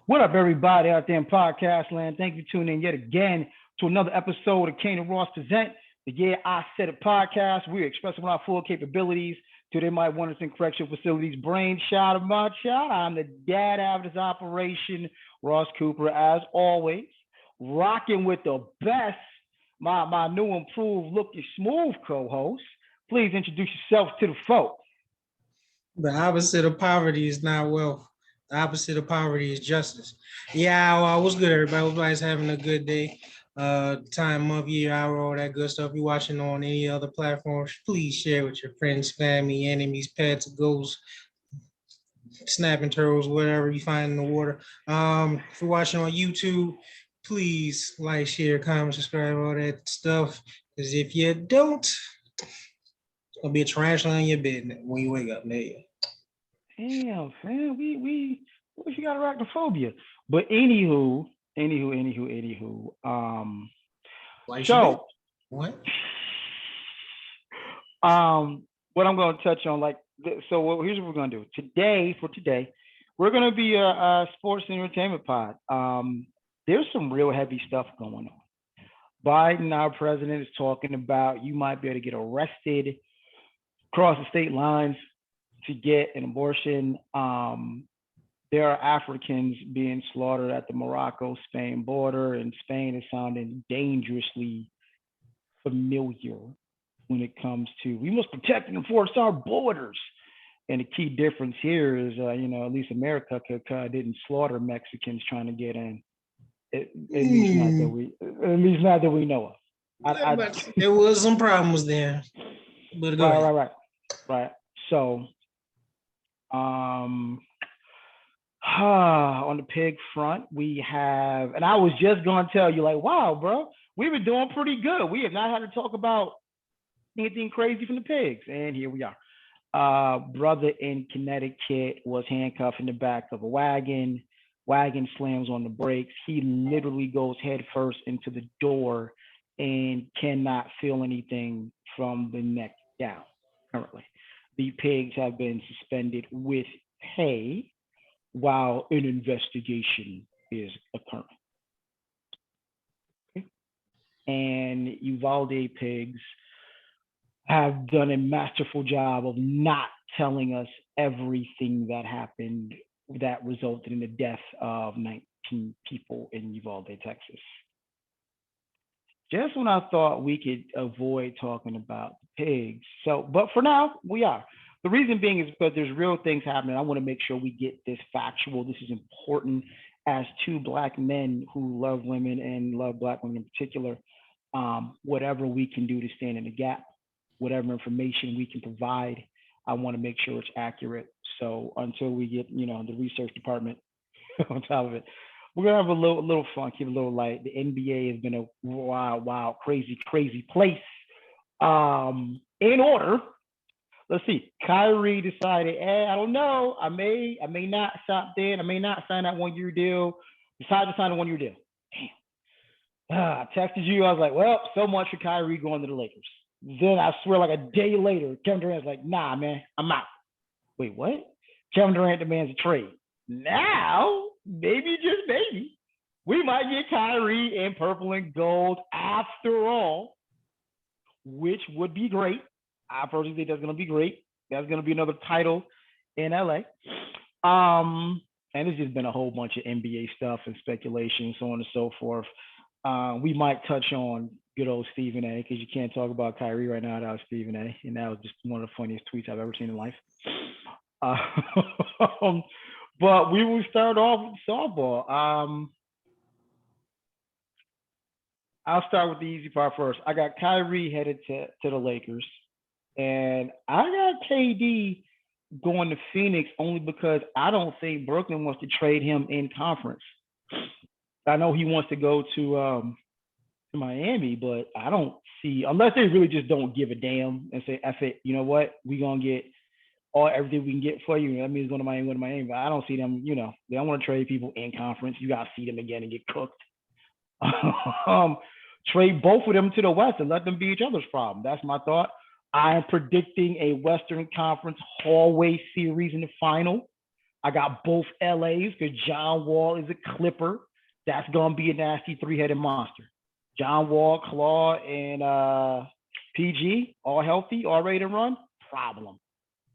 What up, everybody out there in podcast land? Thank you for tuning in yet again to another episode of Kane and Ross Present, the Yeah, I Said It podcast. We're expressing our full capabilities to they might want us in correctional facilities. Brain shot of my shot. I'm the dad of this operation, Ross Cooper, as always, rocking with the best, my new improved looking smooth co-host. Please introduce yourself to the folk. The opposite of poverty is not wealth. The opposite of poverty is justice. Yeah, well, what's good, everybody? Everybody's having a good day. Time, month, year, hour, all that good stuff. You're watching on any other platforms, please share with your friends, family, enemies, pets, ghosts, snapping turtles, whatever you find in the water. If you're watching on YouTube, please like, share, comment, subscribe, all that stuff. Because if you don't, it's gonna be a tarantula in your bed when you wake up. There. Damn, fam, we got arachnophobia. But anywho. Why So, what? what I'm going to touch on, here's what we're going to do today. We're going to be a sports and entertainment pod. There's some real heavy stuff going on. Biden, our president, is talking about you might be able to get arrested across the state lines to get an abortion. There are Africans being slaughtered at the Morocco-Spain border, and Spain is sounding dangerously familiar when it comes to we must protect and enforce our borders. And the key difference here is, at least America didn't slaughter Mexicans trying to get in. At least not that we know of. There was some problems there, but go ahead. Right. So, on the pig front, we have, and I was just going to tell you, like, wow, bro, we've been doing pretty good. We have not had to talk about anything crazy from the pigs, and here we are. Brother in Connecticut was handcuffed in the back of a wagon. Wagon slams on the brakes. He literally goes headfirst into the door and cannot feel anything from the neck down currently. The pigs have been suspended with pay while an investigation is occurring. Okay. And Uvalde pigs have done a masterful job of not telling us everything that happened that resulted in the death of 19 people in Uvalde, Texas. Just when I thought we could avoid talking about the pigs. But for now, we are. The reason being is because there's real things happening. I want to make sure we get this factual. This is important as two Black men who love women and love Black women in particular. Whatever we can do to stand in the gap, whatever information we can provide, I want to make sure it's accurate. So until we get, the research department on top of it, we're gonna have a little fun, keep it a little light. The NBA has been a wild, crazy place. In order, let's see. Kyrie decided, I don't know. I may not stop dead. I may not sign that 1 year deal. Decided to sign a 1 year deal. Damn. I texted you. I was like, well, so much for Kyrie going to the Lakers. Then I swear, like a day later, Kevin Durant's like, nah, man, I'm out. Wait, what? Kevin Durant demands a trade. Now, maybe, just maybe, we might get Kyrie in purple and gold after all, which would be great. I personally think that's going to be great. That's going to be another title in LA. And it's just been a whole bunch of NBA stuff and speculation, so on and so forth. We might touch on good old Stephen A, because you can't talk about Kyrie right now without Stephen A. And that was just one of the funniest tweets I've ever seen in life. But we will start off with softball. I'll start with the easy part first. I got Kyrie headed to the Lakers, and I got KD going to Phoenix only because I don't think Brooklyn wants to trade him in conference. I know he wants to go to Miami, but I don't see, unless they really just don't give a damn and say, F it, you know what, we gonna get everything we can get for you. That means going to Miami, but I don't see them, they don't want to trade people in conference. You gotta see them again and get cooked. Trade both of them to the West and let them be each other's problem. That's my thought. I am predicting a Western Conference hallway series in the final I got both LAs because John Wall is a Clipper. That's gonna be a nasty three-headed monster. John Wall, Claw, and PG, all healthy, all ready to run. Problem.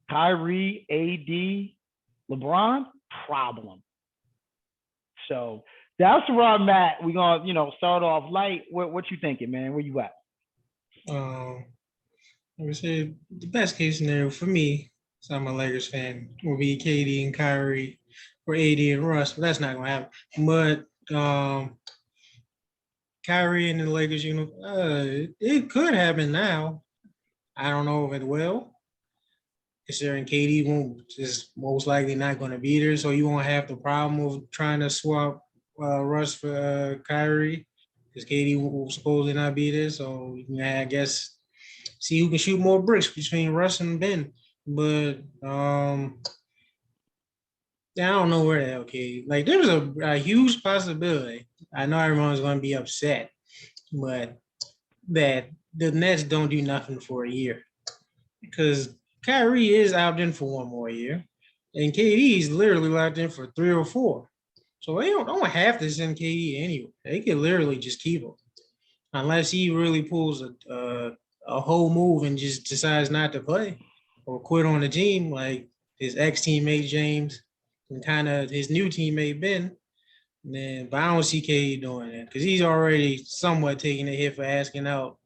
Kyrie, AD, LeBron, problem. So that's where I'm at. We're gonna, start off light. What you thinking, man? Where you at? Um, I would say the best case scenario for me, so I'm a Lakers fan, will be KD and Kyrie or AD and Russ, but that's not gonna happen. But Kyrie and the Lakers, it could happen now. I don't know if it will, considering KD won't is most likely not going to be there, so you won't have the problem of trying to swap Russ for Kyrie because KD will supposedly not be there. So I guess see who can shoot more bricks between Russ and Ben. But I don't know where the hell KD. Like there's a huge possibility. I know everyone's going to be upset, but that the Nets don't do nothing for a year because Kyrie is out in for one more year, and KD is literally locked in for 3 or 4. So they don't have to send KD anywhere. They could literally just keep him, unless he really pulls a whole move and just decides not to play or quit on the team, like his ex teammate James and kind of his new teammate Ben. Then, but I don't see KD doing that because he's already somewhat taking a hit for asking out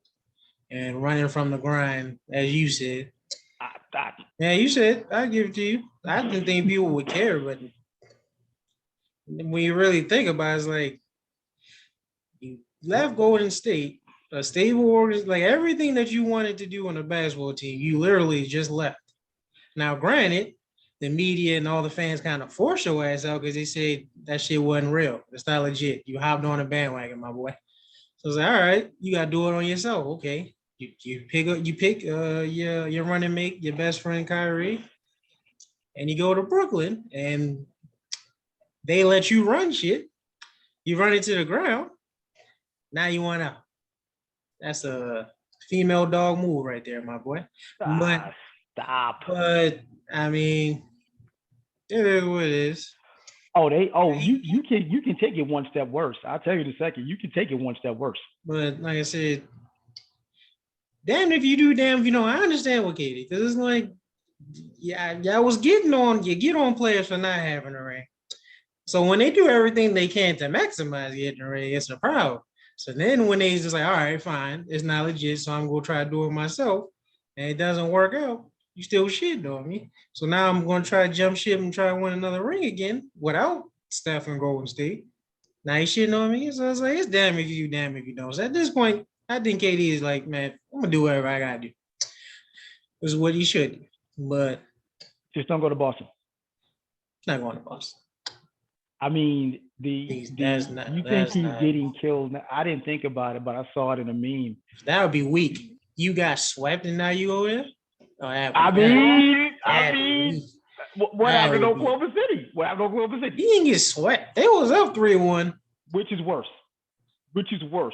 and running from the grind, as you said. Yeah, you said I give it to you. I didn't think people would care, but when you really think about it, it's like you left Golden State, a stable organization, like everything that you wanted to do on a basketball team, you literally just left. Now, granted, the media and all the fans kind of forced your ass out because they said that shit wasn't real. It's not legit. You hopped on a bandwagon, my boy. So it's like, all right, you gotta do it on yourself. Okay. You pick your running mate, your best friend Kyrie, and you go to Brooklyn and they let you run shit. You run it to the ground. Now you want out. That's a female dog move right there, my boy. Stop. But I mean, it is what it is. You can take it one step worse. I'll tell you in a second. You can take it one step worse. But like I said, damn if you do, damn if you know. I understand what Katie, because it's like, yeah, I was getting on. You get on players for not having a ring. So when they do everything they can to maximize getting a ring, it's a problem. So then when they just like, all right, fine, it's not legit, so I'm gonna try to do it myself, and it doesn't work out, you still shit on me. So now I'm gonna try to jump ship and try to win another ring again without Steph and Golden State. Now he's shitting on me. So I was like, it's damn if you do, damn if you don't. So at this point, I think KD is like, man, I'm gonna do whatever I gotta do. This is what he should do. But just don't go to Boston. Not going to Boston. I mean, you think he's getting killed? I didn't think about it, but I saw it in a meme. That would be weak. You got swept and now you go there? Oh, I mean, what happened to Oklahoma City? What happened to Oklahoma City? He didn't get swept. They was up 3-1. Which is worse?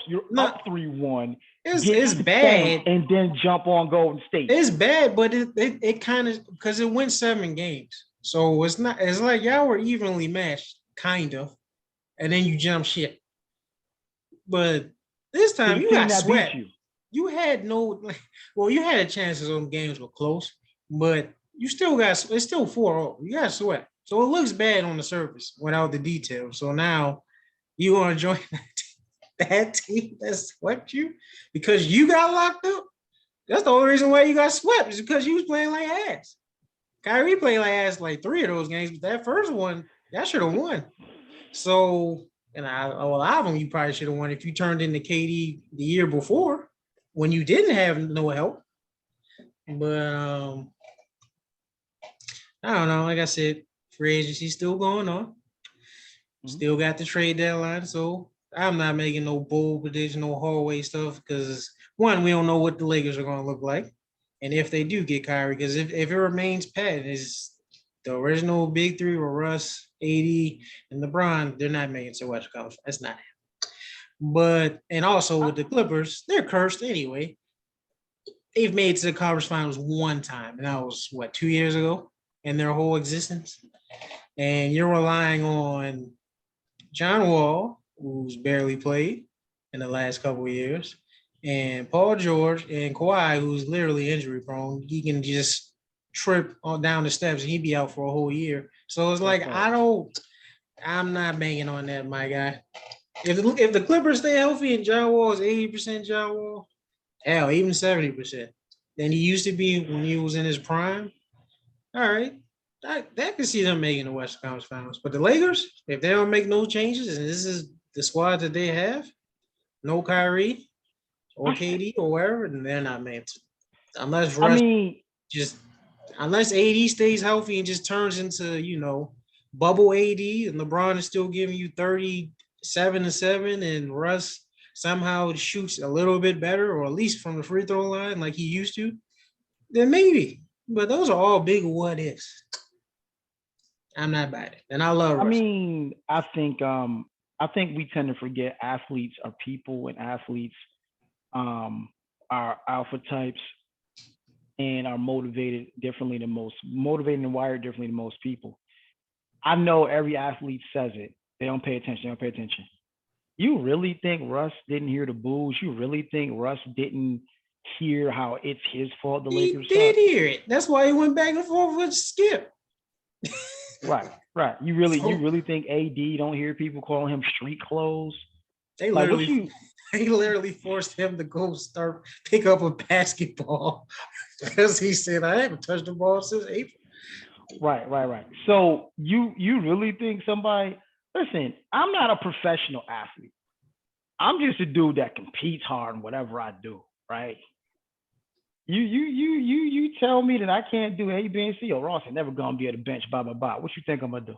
You're up 3-1. It's bad. And then jump on Golden State. It's bad, but it kind of, because it went 7 games. So it's like y'all were evenly matched, kind of. And then you jump shit. But this time you got swept. You had you had chances on games were close, but you still got, it's still 4-0. You got swept. So it looks bad on the surface without the details. So now you want to join that team that swept you because you got locked up? That's the only reason why you got swept, is because you was playing like ass. Kyrie played like ass like 3 of those games, but that first one, y'all should have won. So, and a lot of them you probably should have won if you turned into KD the year before when you didn't have no help. But I don't know. Like I said, free agency still going on. Mm-hmm. Still got the trade deadline. So I'm not making no bold prediction, no hallway stuff, because one, we don't know what the Lakers are going to look like. And if they do get Kyrie, because if it remains pat, is the original big three with Russ, AD, and LeBron, they're not making so much conference. That's not happening. But, and also with the Clippers, they're cursed anyway. They've made it to the conference finals one time, and that was, 2 years ago in their whole existence? and you're relying on John Wall, who's barely played in the last couple of years, and Paul George and Kawhi, who's literally injury prone. He can just trip on down the steps and he'd be out for a whole year. So it's like I'm not banging on that, my guy. If the Clippers stay healthy and John Wall is 80% John Wall, hell, even 70%, than he used to be when he was in his prime, all right. That can see them making the Western Conference Finals. But the Lakers, if they don't make no changes, and this is the squad that they have, no Kyrie or KD or wherever, then they're not meant to. Unless AD stays healthy and just turns into, bubble AD, and LeBron is still giving you 37-7, and Russ somehow shoots a little bit better, or at least from the free throw line like he used to, then maybe. But those are all big what ifs. I'm not buying it. And I love Russ. I think we tend to forget athletes are people, and athletes are alpha types and are motivated and wired differently than most people. I know every athlete says it. They don't pay attention. You really think Russ didn't hear the boos? You really think Russ didn't hear how it's his fault the Lakers did hear it. That's why he went back and forth with Skip. Right. You really think AD don't hear people calling him street clothes? They literally forced him to go pick up a basketball because he said, I haven't touched the ball since April. Right. So you really think somebody? Listen, I'm not a professional athlete. I'm just a dude that competes hard in whatever I do. Right. You tell me that I can't do A, B, and C. Ross ain't never gonna be at the bench. Blah. What you think I'm gonna do?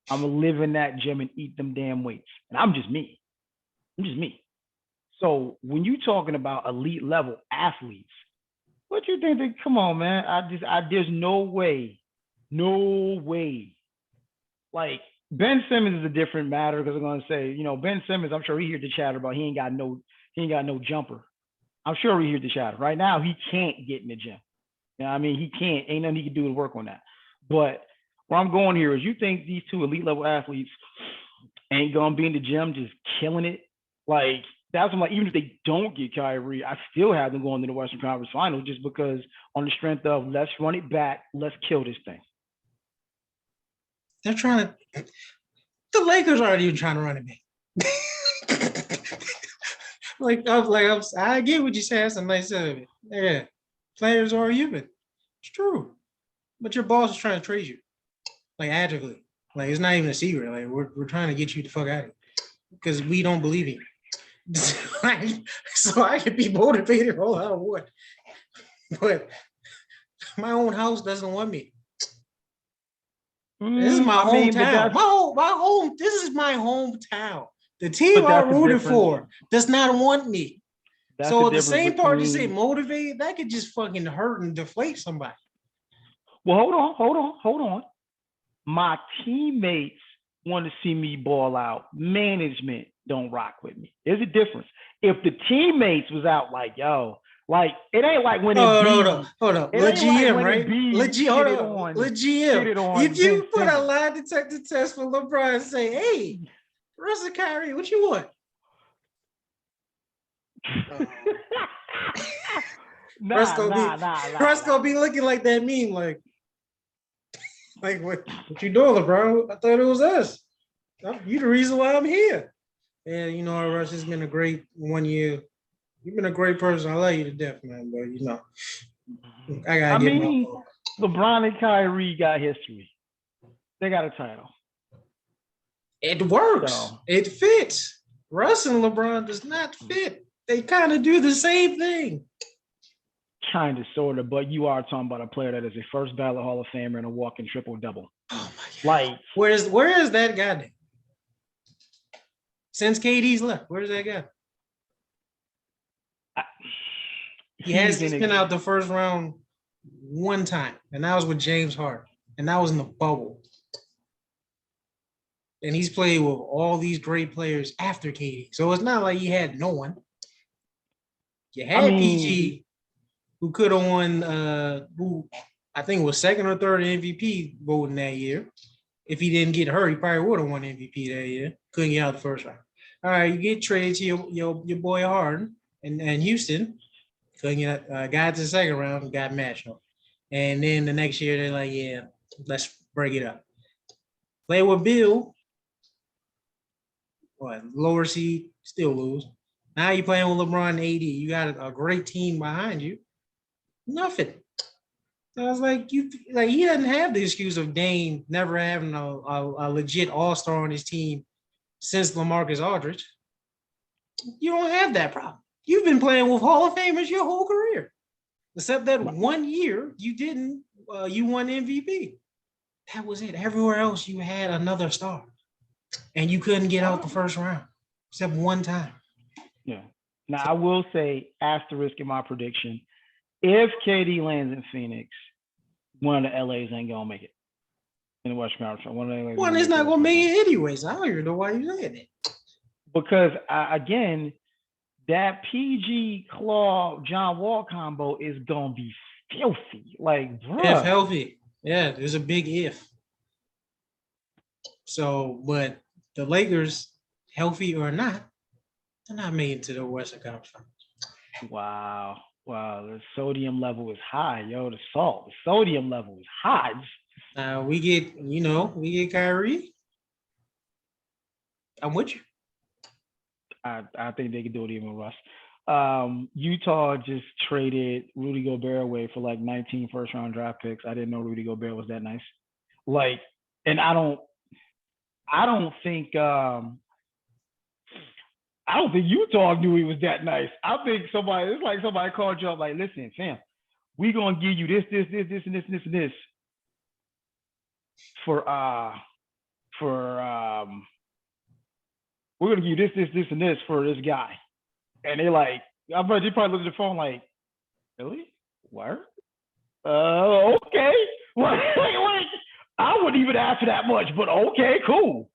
I'm gonna live in that gym and eat them damn weights. And I'm just me. So when you talking about elite level athletes, what you think? Come on, man. There's no way. Like Ben Simmons is a different matter because I'm gonna say, Ben Simmons. I'm sure he hears the chatter about he ain't got no jumper. I'm sure he hears the chatter. Right now, he can't get in the gym. He can't. Ain't nothing he can do to work on that. But where I'm going here is, you think these two elite level athletes ain't gonna be in the gym just killing it? Like, that's what even if they don't get Kyrie, I still have them going to the Western Conference Finals, just because on the strength of let's run it back, let's kill this thing. They're trying to. The Lakers aren't even trying to run it back. I get what you say. That's a nice of it. Yeah, players are human. It's true, but your boss is trying to trade you, like actively. Like, it's not even a secret. Like, we're trying to get you the fuck out of here because we don't believe in you. So I can be motivated all I want, but my own house doesn't want me. This is my hometown. My home. This is my hometown. The team I rooted for does not want me. So the same part you say motivated, that could just fucking hurt and deflate somebody. Well, hold on. My teammates want to see me ball out. Management don't rock with me. There's a difference. If the teammates was out like, yo, like, it ain't like when hold up. Le GM, right? Le GM. If you put a lie detector test for LeBron and say, hey, Russ and Kyrie, what you want? Russ gonna be looking like that meme, like what you doing, LeBron? I thought it was us. You the reason why I'm here. And Russ has been a great 1 year. You've been a great person. I love you to death, man. But I gotta get my LeBron and Kyrie got history. They got a title. It works. So, it fits. Russ and LeBron does not fit. They kind of do the same thing. Kind of, sort of, but you are talking about a player that is a first ballot Hall of Famer and a walking triple-double. Oh my God. Like, where is that guy? Since KD's left, where's that guy? He has been out the first round one time, and that was with James Harden, and that was in the bubble. And he's played with all these great players after KD. So it's not like he had no one. You had PG, who could have won, who I think was second or third MVP voting that year. If he didn't get hurt, he probably would have won MVP that year. Couldn't get out the first round. All right, you get traded to your boy Harden and Houston. Couldn't get got to the second round and got matched up. And then the next year they're like, yeah, let's break it up. Play with Bill. What, lower seed, still lose. Now you're playing with LeBron and AD. You got a great team behind you. Nothing. So I was like, he doesn't have the excuse of Dame never having a legit all-star on his team since LaMarcus Aldridge. You don't have that problem. You've been playing with Hall of Famers your whole career, except that 1 year you didn't. You won MVP. That was it. Everywhere else you had another star, and you couldn't get out the first round, except one time. Yeah. Now I will say asterisk in my prediction. If KD lands in Phoenix, one of the LAs ain't gonna make it in the Western Conference. One is not gonna make it anyways. I don't even know why you're saying it. Because again, that PG Claw John Wall combo is gonna be filthy. Like, bruh. If healthy, yeah, there's a big if. So, but the Lakers, healthy or not, they're not making it to the Western Conference. Wow. The sodium level is high, yo. The sodium level is high. We get Kyrie. I'm with you. I think they could do it even with Russ. Utah just traded Rudy Gobert away for like 19 first-round draft picks. I didn't know Rudy Gobert was that nice. Like, and I don't think Utah knew he was that nice. I think it's like somebody called you up like, listen, fam, we gonna give you this, and this for we're gonna give you this, and this for this guy. And they like, I bet they probably looked at the phone like, really? What? Okay. Like, I wouldn't even ask for that much, but okay, cool.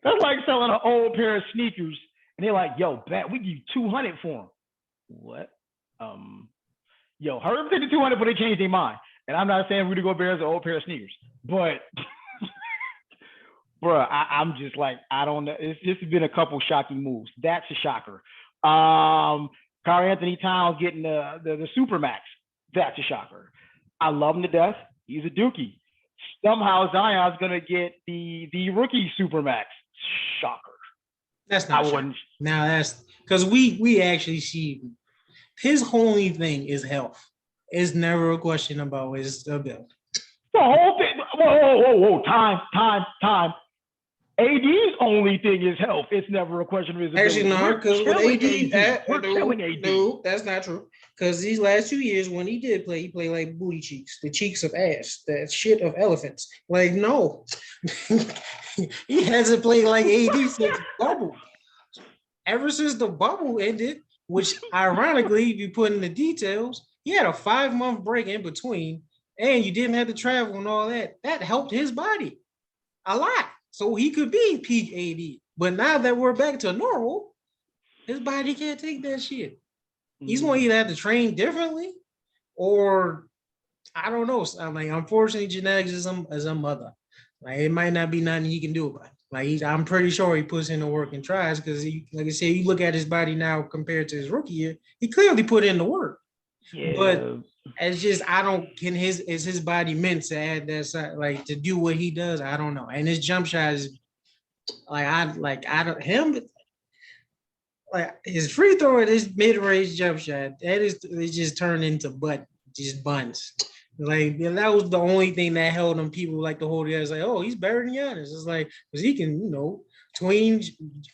That's like selling an old pair of sneakers. And they're like, yo, bet we give you 200 for them. What? Yo, hurry up, take the 200, but they changed their mind. And I'm not saying Rudy Gobert is an old pair of sneakers, but bro, I'm just like, I don't know. It's just been a couple shocking moves. That's a shocker. Karl Anthony Towns getting the Supermax. That's a shocker. I love him to death. He's a dookie. Somehow Zion's gonna get the rookie Supermax. Shocker. That's not true. Now that's because we actually see his only thing is health. It's never a question about his ability. The whole thing. Whoa. Time. AD's only thing is health. It's never a question of his ability. Actually, no, because with AD, we're killing AD. No, that's not true. Because these last 2 years, when he did play, he played like booty cheeks, the cheeks of ass, the shit of elephants. Like, no, he hasn't played like AD since the bubble. Ever since the bubble ended, which ironically, if you put in the details, he had a 5-month break in between, and you didn't have to travel and all that. That helped his body a lot. So he could be peak AD. But now that we're back to normal, his body can't take that shit. He's going to either have to train differently or I don't know. I'm like, unfortunately, genetics is a mother. Like, it might not be nothing he can do about it. Like, I'm pretty sure he puts in the work and tries because, like I said, you look at his body now compared to his rookie year, he clearly put in the work. Yeah. But it's just, is his body meant to add that side, like to do what he does? I don't know. And his jump shot is his free throw and his mid-range jump shot, it just turned into buns. Like, that was the only thing that held him. People like to hold it as like, oh, he's better than Giannis. It's like, because he can, tween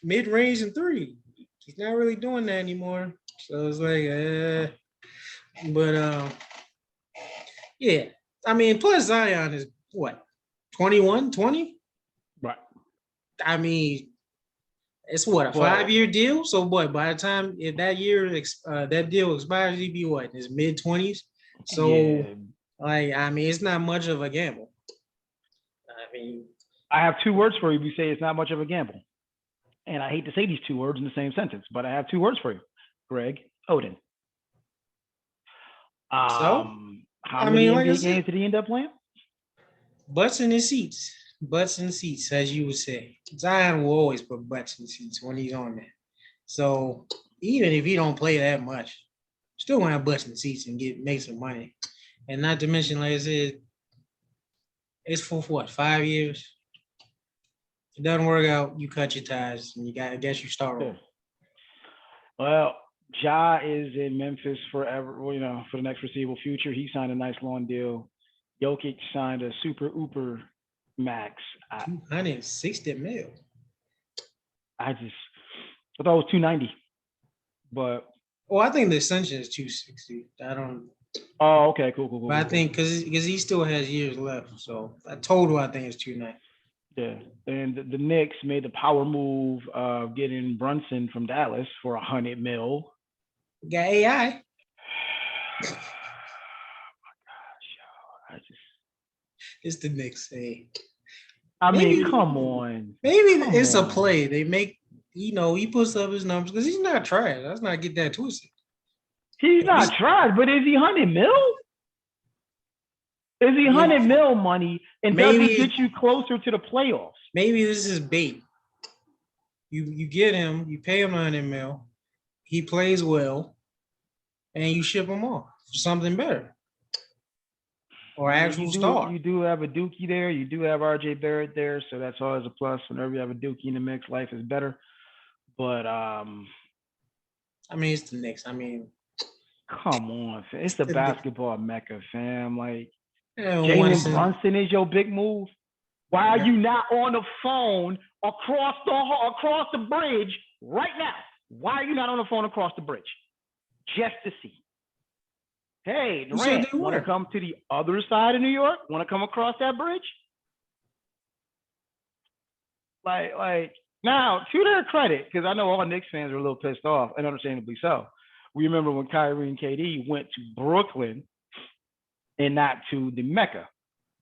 mid-range and three. He's not really doing that anymore. So it's like, yeah. I mean, plus Zion is what, 21, 20? Right. I mean, it's what, a 5-year deal? So what, by the time if that year that deal expires, he'd be what, in his mid-20s? So yeah. Like, I mean, it's not much of a gamble. I mean, I have 2 words for you. You say it's not much of a gamble. And I hate to say these 2 words in the same sentence, but I have 2 words for you. Greg Oden. How many NBA games did he end up playing? Butts in his seats. butts in seats, as you would say. Zion will always put butts in seats when he's on there. So even if he don't play that much, still want to have butts in seats and make some money. And not to mention, like I said, it's for what, 5 years? If it doesn't work out, you cut your ties and I guess you start over. Well, Ja is in Memphis forever, for the next foreseeable future. He signed a nice long deal. Jokic signed a super ooper max. 260 mil. I thought it was 290, but I think the extension is 260. I don't. Oh, okay, cool. But I think because he still has years left, so total I think it's 290. Yeah, and the Knicks made the power move of getting Brunson from Dallas for 100 mil. Got AI. Oh my gosh, yo, it's the Knicks. Hey. I mean, come on. Maybe it's a play. They make, he puts up his numbers because he's not trash. Let's not get that twisted. He's not trash, but is he 100 mil? Is he 100 mil money, and does it get you closer to the playoffs? Maybe this is bait. You get him, you pay him 100 mil, he plays well, and you ship him off for something better. Or actual star. You do have a Dookie there. You do have RJ Barrett there, so that's always a plus. Whenever you have a Dookie in the mix, life is better. But I mean, it's the Knicks. I mean, come on, fam. It's the basketball mecca, fam. Like Jalen Brunson is your big move. Why are you not on the phone across the bridge right now? Why are you not on the phone across the bridge? Just to see. Hey, Durant, want to come to the other side of New York? Want to come across that bridge? Like now, to their credit, because I know all Knicks fans are a little pissed off, and understandably so. We remember when Kyrie and KD went to Brooklyn and not to the Mecca.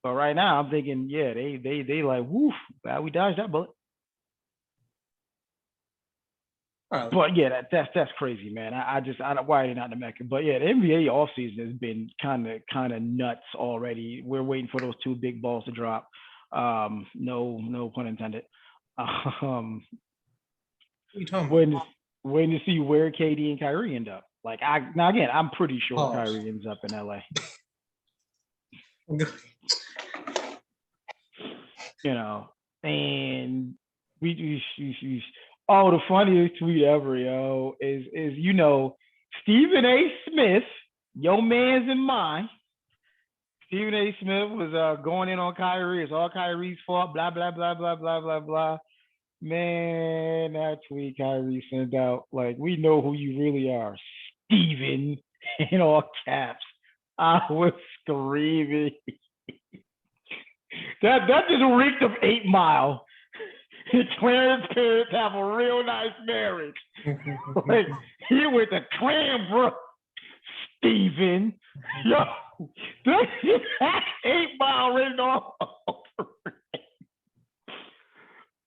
But right now, I'm thinking, yeah, they like, woof, glad we dodged that bullet. But yeah, that's crazy, man. I why are they not in the Mecca? But yeah, the NBA offseason has been kind of nuts already. We're waiting for those two big balls to drop. No pun intended. Waiting to see where KD and Kyrie end up. Like now again, I'm pretty sure Kyrie ends up in LA. And we the funniest tweet ever, yo, is Stephen A. Smith, your man's and mine. Stephen A. Smith was going in on Kyrie. It's all Kyrie's fault. Blah blah blah blah blah blah blah. Man, that tweet Kyrie sent out, like, we know who you really are, Stephen, in all caps. I was screaming. That just reeked of 8 Mile. Clarence parents have a real nice marriage. Like, he went to Cranbrook, Stephen. Yo, that 8 Mile written all over it.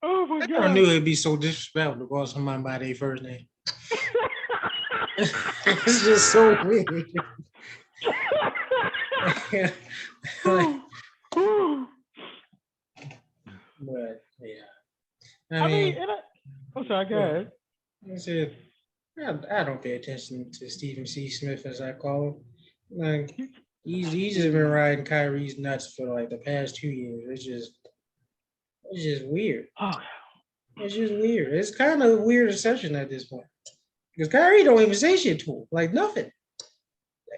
Oh my God. I never knew it'd be so disrespectful to call somebody by their first name. It's just so weird. But yeah, I mean I'm sorry, go ahead. I said, I don't pay attention to Stephen C. Smith, as I call him. Like, he's just been riding Kyrie's nuts for like the past 2 years. It's just weird. It's just weird. It's kind of a weird obsession at this point. Because Kyrie don't even say shit to him. Like, nothing.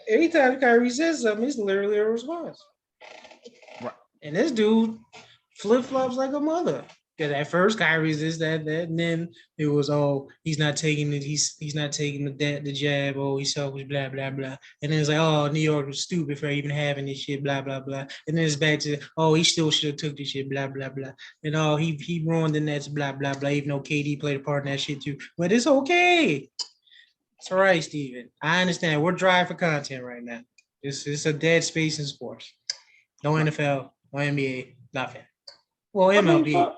Anytime Kyrie says something, it's literally a response. Right. And this dude flip-flops like a mother. Because at first Kyrie's this, that, and then it was, he's not taking it, he's not taking the jab, he's selfish, blah, blah, blah. And then it's like, New York was stupid for even having this shit, blah, blah, blah. And then it's back to, he still should have took this shit, blah, blah, blah. And he ruined the Nets, blah, blah, blah, even though KD played a part in that shit too. But it's okay. It's all right, Steven. I understand. We're dry for content right now. It's a dead space in sports. No NFL, no NBA, nothing. Well, MLB.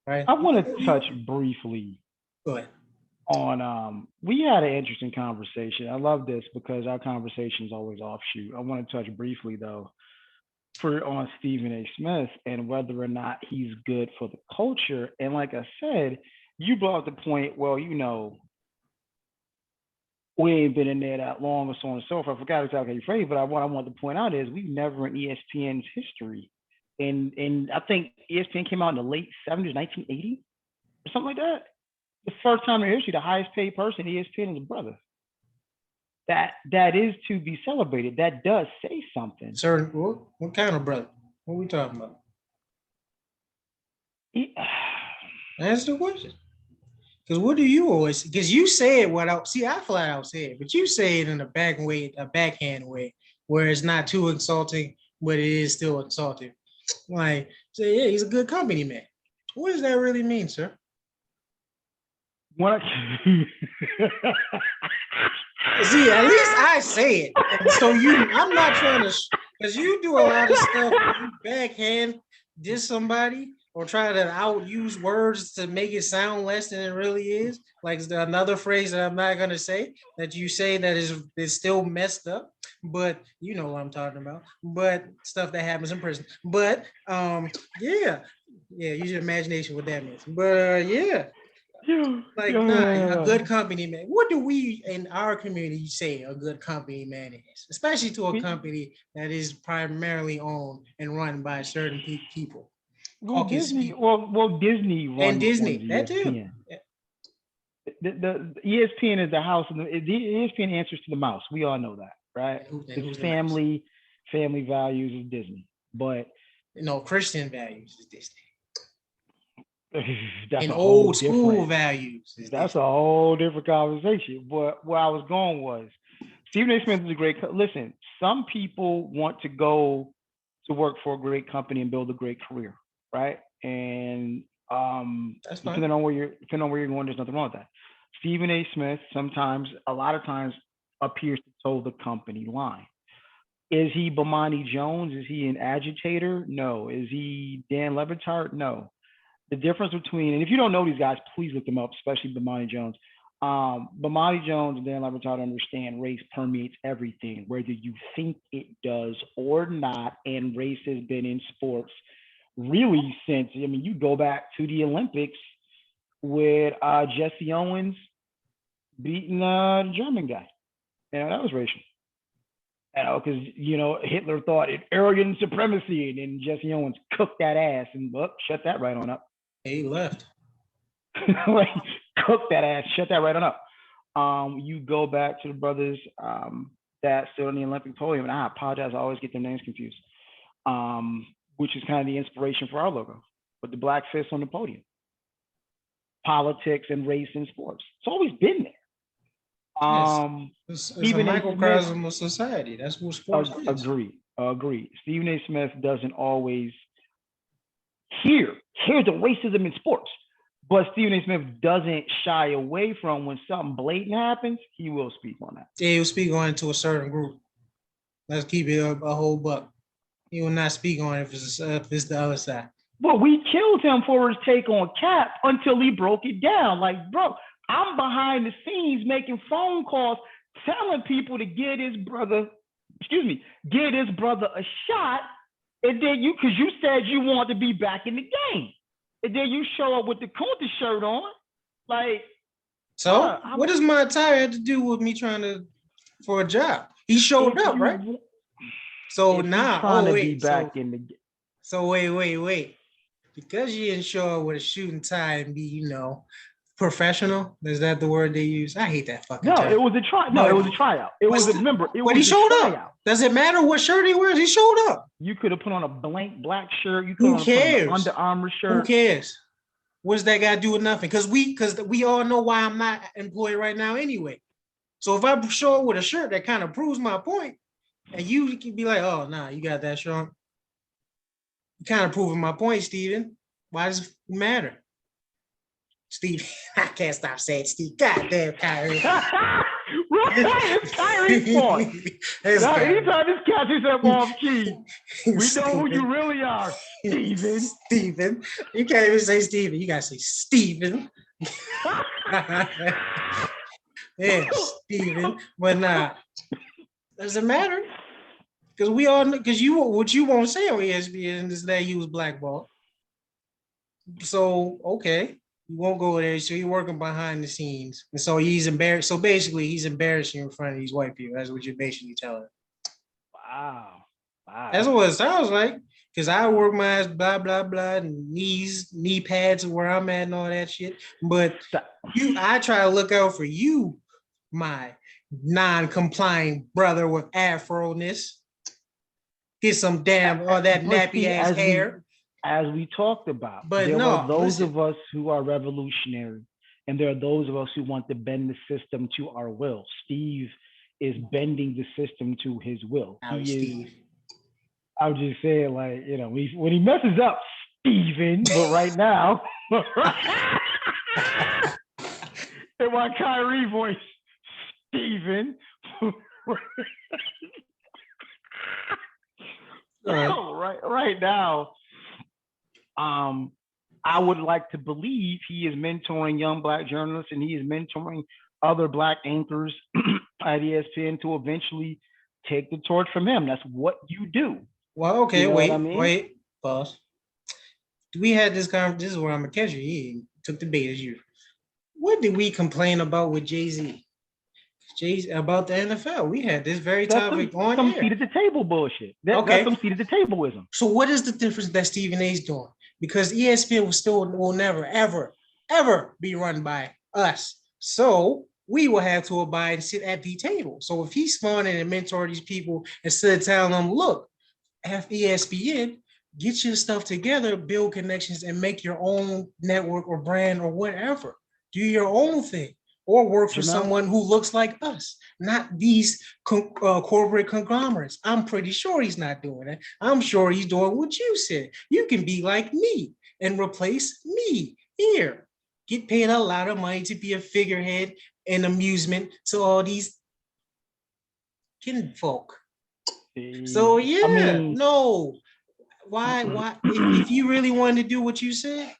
Right. I want to touch briefly on we had an interesting conversation. I love this because our conversation is always offshoot. I want to touch briefly though for on Stephen A. Smith and whether or not he's good for the culture. And like I said, you brought up the point, well, we ain't been in there that long or so on and so forth. I forgot exactly how you phrased, but what I want to point out is we've never in ESPN's history. And I think ESPN came out in the late 70s, 1980 or something like that. The first time in history, the highest paid person in ESPN is a brother. That is to be celebrated. That does say something. Sir, what kind of brother? What are we talking about? Answer the question. Because what do you always? Because you say it without. See, I flat out say it, but you say it in a backhand way, where it's not too insulting, but it is still insulting. Like, say, yeah, he's a good company man. What does that really mean, sir? What? See, at least I say it. And so I'm not trying to, because you do a lot of stuff where you backhand diss somebody or try to outuse words to make it sound less than it really is. Like another phrase that I'm not gonna say that you say that is still messed up, but you know what I'm talking about. But stuff that happens in prison. But yeah, use your imagination what that means. But yeah. Like, nah, a good company man. What do we in our community say a good company man is? Especially to a company that is primarily owned and run by certain people. Well, Disney. People. Well, Disney runs and Disney. That ESPN. Too. The ESPN is the house, and the ESPN answers to the mouse. We all know that, right? It's family values is Disney, but Christian values is Disney. That's and old school values. That's a whole different conversation. But where I was going was Stephen A. Smith is a great. Listen, some people want to go to work for a great company and build a great career, right? And depending on where you're going, there's nothing wrong with that. Stephen A. Smith a lot of times appears to toe the company line. Is he Bomani Jones? Is he an agitator? No. Is he Dan Le Batard? No. The difference between, and if you don't know these guys, please look them up, especially Bomani Jones. Bomani Jones and Dan Le Batard understand race permeates everything, whether you think it does or not. And race has been in sports really since, you go back to the Olympics with Jesse Owens beating the German guy. That was racial. Because Hitler thought it Aryan supremacy, and then Jesse Owens cooked that ass and shut that right on up. He left. Cooked that ass, shut that right on up. You go back to the brothers that stood on the Olympic podium, and I apologize, I always get their names confused. Which is kind of the inspiration for our logo, with the black fist on the podium. Politics and race in sports. It's always been there. It's a microcosm of society. That's what sports is. Agree. Stephen A. Smith doesn't always hear the racism in sports, but Stephen A. Smith doesn't shy away from when something blatant happens. He will speak on that. Yeah, he'll speak on it to a certain group. Let's keep it a whole buck. He will not speak on it if it's the other side. Well, we killed him for his take on Cap until he broke it down. Like, bro, I'm behind the scenes making phone calls, telling people to get his brother a shot. And then because you said you want to be back in the game. And then you show up with the Kunta shirt on. Like, so what does my attire have to do with me trying for a job? He showed up, right? So now, in the. So wait. Because you didn't show up with a suit and tie and be, professional. Is that the word they use? I hate that fucking term. It was a tryout. No, it was a tryout. But he showed up. Does it matter what shirt he wears? He showed up. You could have put on a blank black shirt. Who cares? Under Armour shirt. Who cares? What's that got to do with nothing? Because we all know why I'm not employed right now anyway. So if I show up with a shirt that kind of proves my point, and you can be like, oh, nah, you got that shirt. You kind of proving my point, Steven. Why does it matter? Steve, I can't stop saying Steve. Goddamn, Kyrie. It's Kyrie's point. Anytime this catch is up off key, we know who you really are, Steven. Steven. You can't even say Steven. You got to say Steven. Yeah, Steven. But nah, does it matter? Because what you won't say on ESPN is that he was blackballed. So okay, you won't go there. So you're working behind the scenes, and so he's embarrassed. So basically, he's embarrassing in front of these white people. That's what you're basically telling. Wow. That's Wow. what it sounds like. Because I work my ass, blah blah blah, and knee pads where I'm at and all that shit. But I try to look out for you, my non-compliant brother with afro-ness. Get some damn all that But nappy see, ass hair. as we talked about, But there are no, those listen. of us who are revolutionary, and there are those of us who want to bend the system to our will. Steve is bending the system to his will. Howdy, He is. Steve. I was just saying, like, when he messes up, Steven, but right now, in my Kyrie voice, Steven. Right now, I would like to believe he is mentoring young black journalists and he is mentoring other black anchors at ESPN to eventually take the torch from him. That's what you do. Well, okay, You know what I mean? wait, pause. We had this conversation. This is where I'm gonna catch you. He took the bait as you. What did we complain about with Jay-Z? Jay about the NFL. We had this very That's topic on some air. seat at the table bullshit. Okay. That's some seat at the tableism. So what is the difference that Stephen A's doing? Because ESPN will never, ever, ever be run by us. So we will have to abide and sit at the table. So if he's spawning and mentor these people instead of telling them, look, have ESPN, get your stuff together, build connections, and make your own network or brand or whatever. Do your own thing. Or work for someone who looks like us, not these corporate conglomerates. I'm pretty sure he's not doing it. I'm sure he's doing what you said. You can be like me and replace me here. Get paid a lot of money to be a figurehead and amusement to all these kinfolk. So yeah, no. Why? If you really wanted to do what you said,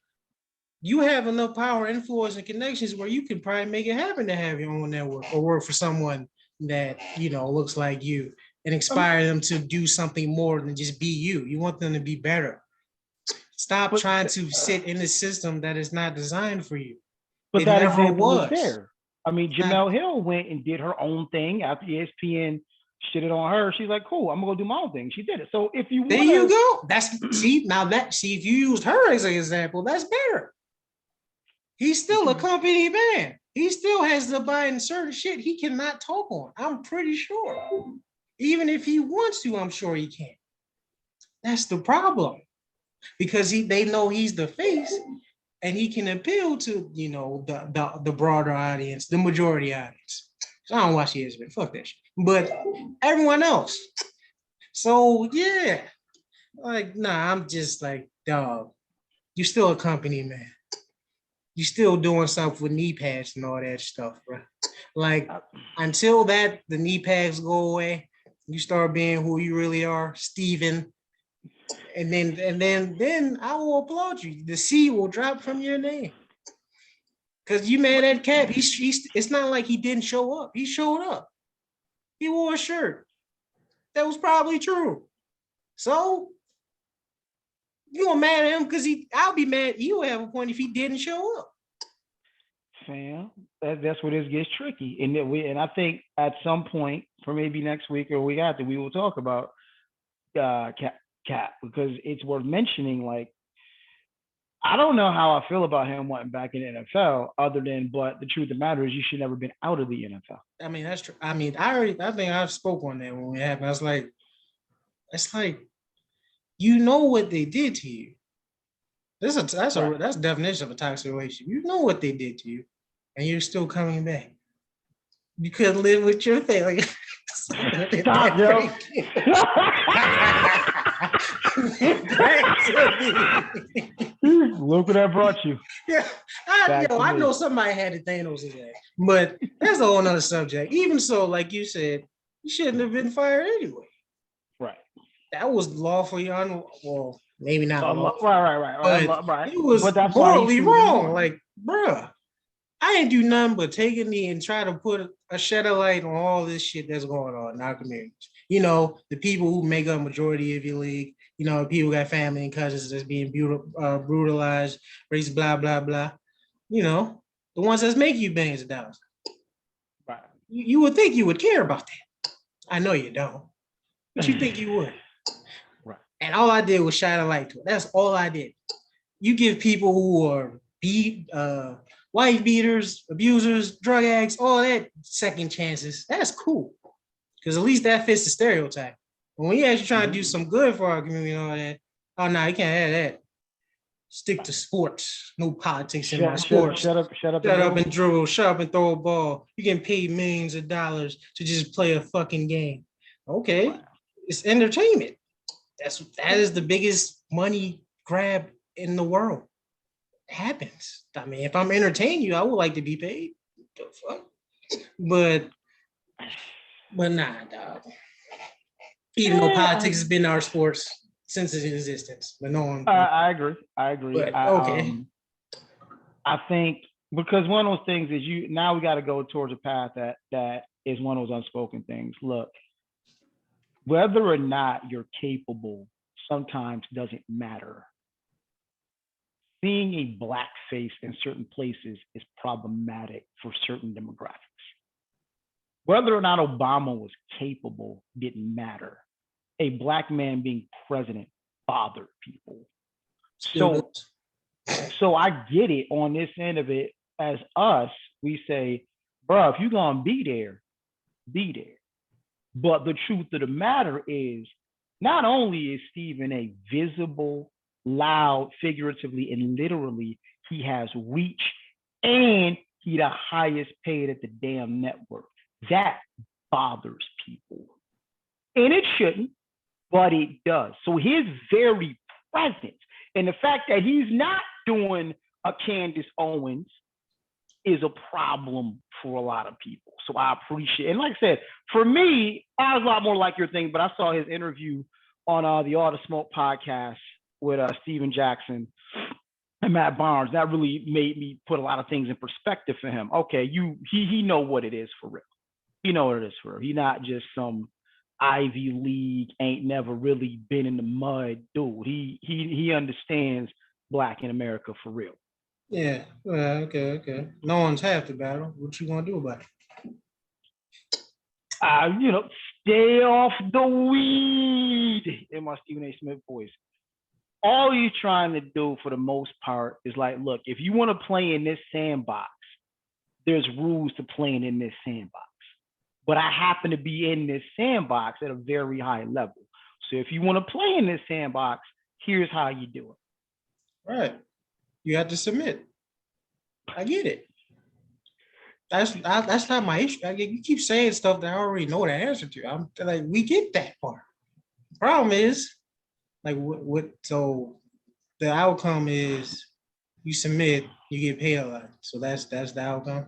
you have enough power, influence, and connections where you can probably make it happen to have your own network or work for someone that looks like you and inspire them to do something more than just be you. You want them to be better. Stop trying to sit in a system that is not designed for you. But that example is there. I mean, Jamel Hill went and did her own thing after ESPN shitted on her. She's like, cool, I'm gonna go do my own thing. She did it. So if you there you go. If you used her as an example, that's better. He's still a company man. He still has to buy in certain shit he cannot talk on. I'm pretty sure. Even if he wants to, I'm sure he can. That's the problem. Because they know he's the face and he can appeal to, the broader audience, the majority audience. So I don't watch ESPN. Fuck that shit. But everyone else. So yeah. Like, nah, I'm just like, dog, you're still a company man. You're still doing something with knee pads and all that stuff, bro. Like, until the knee pads go away, you start being who you really are, Steven. And then I will applaud you. The C will drop from your name. Because you mad at Cap. It's not like he didn't show up. He showed up. He wore a shirt. That was probably true. So you're mad at him because I'll be mad. You'll have a point if he didn't show up. Sam, that's where this gets tricky. And I think at some point, for maybe next week or week after, we will talk about Cap because it's worth mentioning. Like, I don't know how I feel about him wanting back in the NFL, but the truth of the matter is you should never been out of the NFL. I mean, that's true. I mean, I think I spoke on that when it happened. I was like, it's like, you know what they did to you. That's the definition of a toxic relationship. You know what they did to you, and you're still coming back. You couldn't live with your family. Stop, yo. Look what I brought you. Yeah, I know somebody had the Thanos' ass, but that's a whole nother subject. Even so, like you said, you shouldn't have been fired anyway. Right. That was lawfully well, maybe not lawful. Right. It was morally wrong. Like, bruh, I ain't do nothing but take a knee and try to put a shed of light on all this shit that's going on in our communities. the people who make up majority of your league, people got family and cousins that's being brutalized, race, blah, blah, blah. The ones that's making you billions of dollars. Right. You would think you would care about that. I know you don't, but you think you would. Right. And all I did was shine a light to it. That's all I did. You give people who are wife beaters, abusers, drug addicts, all that second chances. That's cool. Because at least that fits the stereotype. But when you actually trying to do some good for our community and all that, oh no, you can't have that. Stick to sports. No politics in my sports. Shut up and dribble. Shut up and throw a ball. You're getting paid millions of dollars to just play a fucking game. Okay. Wow. It's entertainment. That is the biggest money grab in the world. It happens. I mean, if I'm entertaining you, I would like to be paid. The fuck? But nah, dog. Even though politics has been our sports since its existence, but no one. I agree. But, okay. I think because one of those things is now we got to go towards a path that is one of those unspoken things. Look, whether or not you're capable sometimes doesn't matter. Seeing a black face in certain places is problematic for certain demographics. Whether or not Obama was capable didn't matter. A black man being president bothered people. So I get it on this end of it. As us, we say, bro, if you're going to be there, be there. But the truth of the matter is, not only is Stephen a visible, loud, figuratively and literally, he has reach, and he the highest paid at the damn network. That bothers people. And it shouldn't, but it does. So his very presence and the fact that he's not doing a Candace Owens is a problem for a lot of people. So I appreciate it. And like I said, for me, I was a lot more like your thing, but I saw his interview on the All the Smoke podcast with Steven Jackson and Matt Barnes. That really made me put a lot of things in perspective for him. Okay, he know what it is for real. He know what it is for real. He not just some Ivy League, ain't never really been in the mud dude. He understands Black in America for real. Yeah. Well, okay. No one's half the battle. What you gonna do about it? Stay off the weed in my Stephen A. Smith voice. All he's trying to do for the most part is like, look, if you want to play in this sandbox, there's rules to playing in this sandbox. But I happen to be in this sandbox at a very high level. So if you want to play in this sandbox, here's how you do it. Right. You have to submit. I get it. That's not my issue. You keep saying stuff that I already know the answer to. I'm like, we get that part. The problem is, like, so the outcome is you submit, you get paid a lot. So that's the outcome.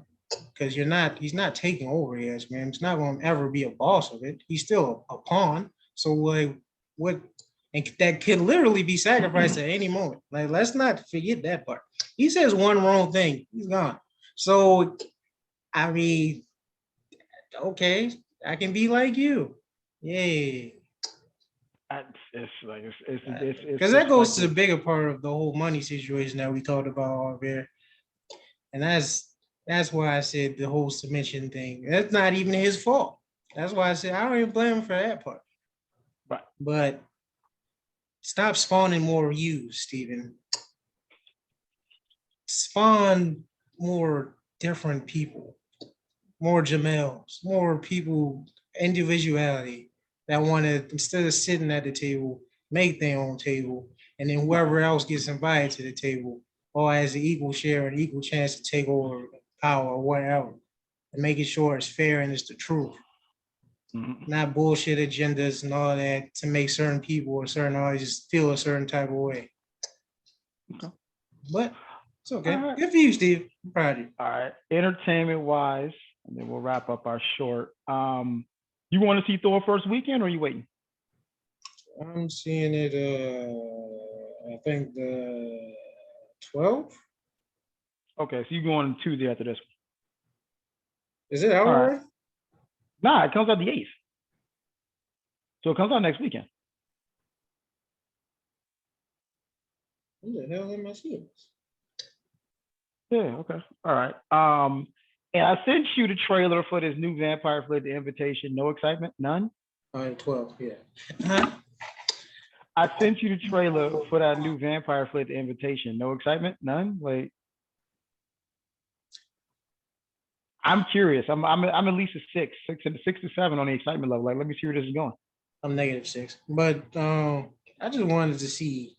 Because he's not taking over yet, man. He's not going to ever be a boss of it. He's still a pawn. So what? And that could literally be sacrificed at any moment. Like, let's not forget that part. He says one wrong thing, he's gone. So, I mean, okay, I can be like you. Yay. Because that goes to the bigger part of the whole money situation that we talked about over there. And that's why I said the whole submission thing. That's not even his fault. That's why I said I don't even blame him for that part. Right. But stop spawning more yous, Stephen. Spawn more different people, more Jamels, more people, individuality that want to, instead of sitting at the table, make their own table. And then whoever else gets invited to the table all has an equal share and equal chance to take over power or whatever, and making sure it's fair and it's the truth. Mm-hmm. Not bullshit agendas and all that to make certain people or certain audiences feel a certain type of way. Okay. But it's okay. Right. Good for you, Steve. I'm proud of you. All right. Entertainment wise, and then we'll wrap up our short. You want to see Thor first weekend or are you waiting? I'm seeing it I think the 12th. Okay, so you're going Tuesday after this one. Is it out already? Nah, it comes out the 8th. So it comes out next weekend. Who the hell am I seeing? Yeah, okay. All right. And I sent you the trailer for this new Vampire Flight, The Invitation. No excitement? None? 12, yeah. Huh? I sent you the trailer for that new Vampire Flight, The Invitation. No excitement? None? Like, I'm curious. I'm at least a six to seven on the excitement level. Like, let me see where this is going. I'm -6. But I just wanted to see,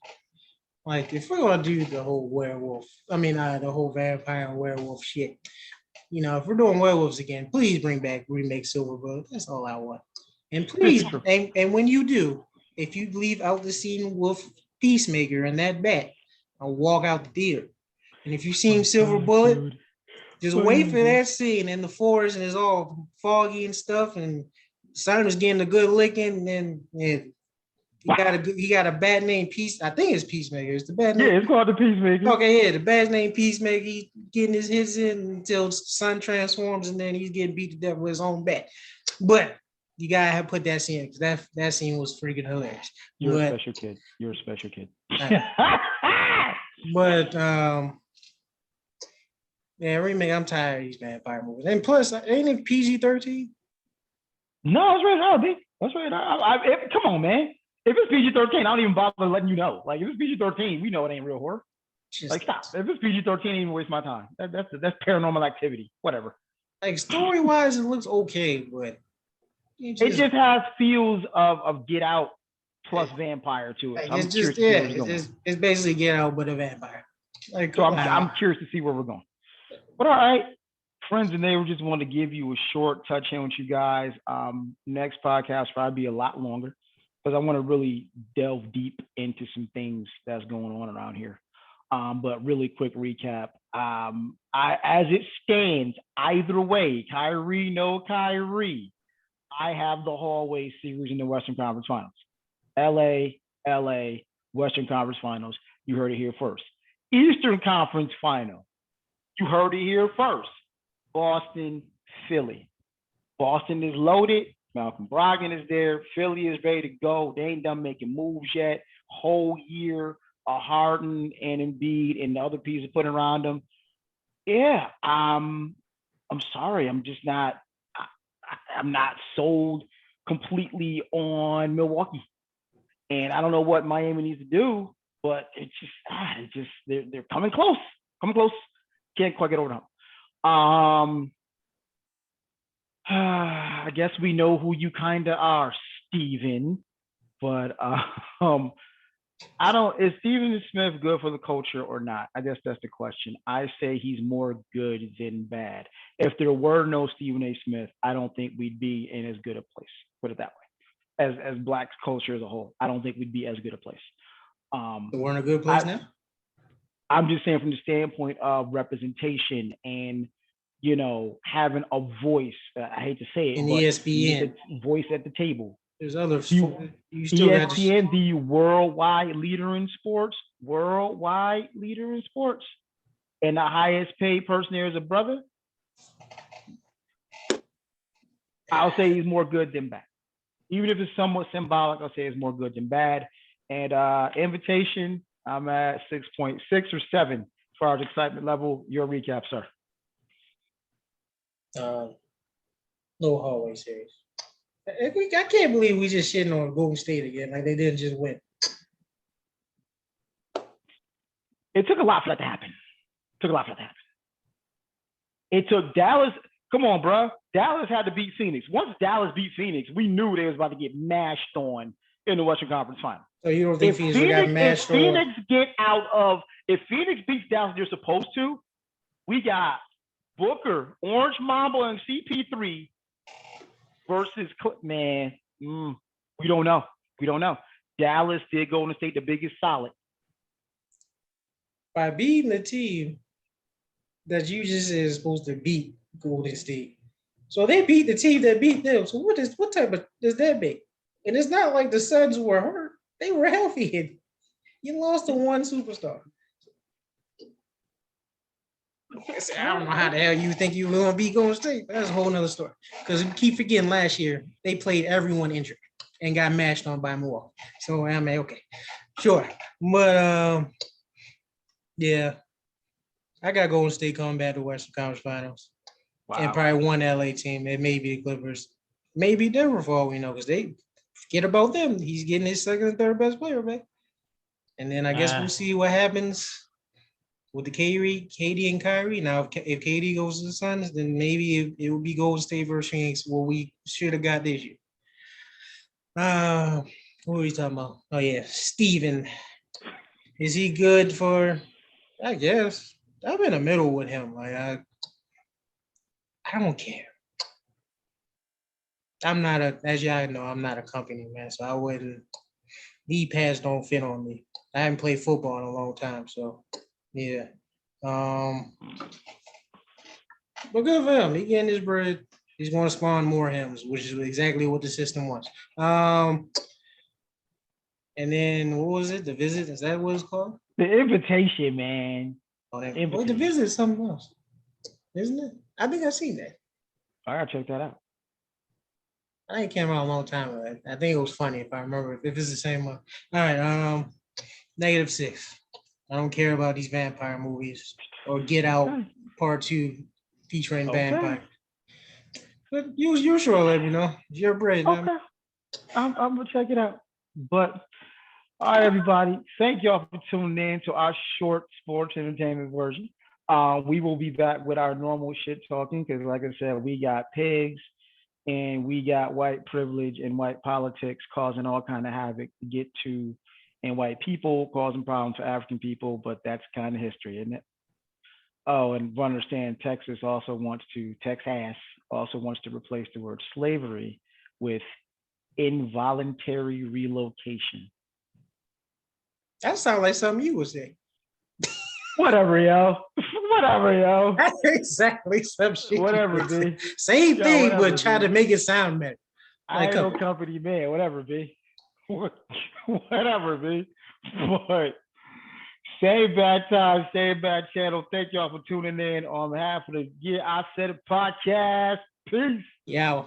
like, if we're gonna do the whole werewolf, the whole vampire and werewolf shit, if we're doing werewolves again, please bring back remake Silver Bullet. That's all I want. And please, and when you do, if you leave out the scene with Peacemaker and that bat, I'll walk out the theater. And if you've seen Silver Bullet, just wait for that scene in the forest and it's all foggy and stuff, and sun is getting a good licking, and then he got a bat named Peace. I think it's Peacemaker. It's the bat name. Yeah, it's called the Peacemaker. Okay, yeah, the bat's named Peacemaker. He's getting his hits in until sun transforms, and then he's getting beat to death with his own bat. But you gotta have put that scene, because that scene was freaking hilarious. You're a special kid. You're a special kid. But yeah, remake. I'm tired of these vampire movies. And plus, ain't it PG-13? No, it's rated R, B. That's right. Come on, man. If it's PG-13, I don't even bother letting you know. Like, if it's PG-13, we know it ain't real horror. Like, stop. If it's PG-13, I ain't even waste my time. That's paranormal activity. Whatever. Like, story-wise, it looks okay, but it just has feels of Get Out plus vampire to it. Like, it's basically Get Out but a vampire. Like, so I'm curious to see where we're going. But all right, friends and neighbors, just wanted to give you a short touch in with you guys. Next podcast will probably be a lot longer, because I want to really delve deep into some things that's going on around here. But really quick recap. As it stands, either way, Kyrie, no Kyrie, I have the hallway series in the Western Conference Finals. LA, Western Conference Finals. You heard it here first. Eastern Conference Final. You heard it here first. Boston, Philly. Boston is loaded. Malcolm Brogdon is there. Philly is ready to go. They ain't done making moves yet. Whole year, Harden and Embiid and the other pieces put around them. Yeah, I'm sorry. I'm just not. I'm not sold completely on Milwaukee, and I don't know what Miami needs to do. But it's just they're coming close. Can't quite get over them. I guess we know who you kind of are, Steven. But is Stephen Smith good for the culture or not? I guess that's the question. I say he's more good than bad. If there were no Stephen A. Smith, I don't think we'd be in as good a place. Put it that way. As Black culture as a whole, I don't think we'd be as good a place. We're in a good place now? I'm just saying from the standpoint of representation and, having a voice. I hate to say it, in ESPN, voice at the table. There's other. You still ESPN, the worldwide leader in sports, and the highest paid person there is a brother. I'll say he's more good than bad. Even if it's somewhat symbolic, I'll say it's more good than bad. And invitation, I'm at 6.6 or 7 as far as excitement level. Your recap, sir. No hallway series. I can't believe we just shitting on Golden State again. Like, they didn't just win. It took a lot for that to happen. It took Dallas. Come on, bro. Dallas had to beat Phoenix. Once Dallas beat Phoenix, we knew they was about to get mashed on in the Western Conference Final. So you don't think Phoenix got mashed on? If Phoenix beats Dallas, they're supposed to. We got Booker, Orange Mamba, and CP3 versus we don't know. Dallas did Golden State the biggest solid by beating the team that you just said is supposed to beat Golden State. So they beat the team that beat them. So what type of does that make? And it's not like the Suns were hurt; they were healthy. You lost to one superstar. I don't know how the hell you think you were going to beat Golden State. That's a whole nother story. Because we keep forgetting last year, they played everyone injured. and got mashed on by Milwaukee. So I mean, okay, sure, but yeah, I got Golden State coming back to Western Conference Finals, and Wow. probably one LA team. It may be the Clippers, maybe Denver for all we know, because they forget about them. He's getting his second and third best player back, and then I guess we'll see what happens with the KD and Kyrie. Now, if KD goes to the Suns, then maybe it will be Golden State versus Phoenix, what we should have got this year. What were we talking about? Oh yeah, Steven. Is he good for? I guess I'm in the middle with him. Like I don't care. I'm not as y'all know, I'm not a company man, so I wouldn't. League pass don't fit on me. I haven't played football in a long time, so yeah. But good for him. He getting his bread. He's going to spawn more hymns, which is exactly what the system wants. And then what was it? The Visit? Is that what it's called? The Invitation, man. Oh, the Visit is something else, isn't it? I think I've seen that. I gotta check that out. I think it came out a long time ago. I think it was funny if I remember. If it's the same one. All right. -6. I don't care about these vampire movies or Get Out Part 2 featuring vampire. But you sure let me know. It's your bread. Okay. I'm gonna check it out. But all right, everybody. Thank y'all for tuning in to our short sports entertainment version. We will be back with our normal shit talking because, like I said, we got pigs and we got white privilege and white politics causing all kind of havoc to get to, and white people causing problems for African people. But that's kind of history, isn't it? Oh, and understand Texas also wants to replace the word slavery with involuntary relocation. That sounds like something you would say. Whatever, yo. Whatever, yo. That's exactly some shit. Whatever, B. Same thing, whatever, but try to make it sound better. I ain't no company man. Whatever, B. Whatever, B. But same bad time, same bad channel. Thank y'all for tuning in on behalf of the Yeah, I Said It podcast. Peace. Yeah.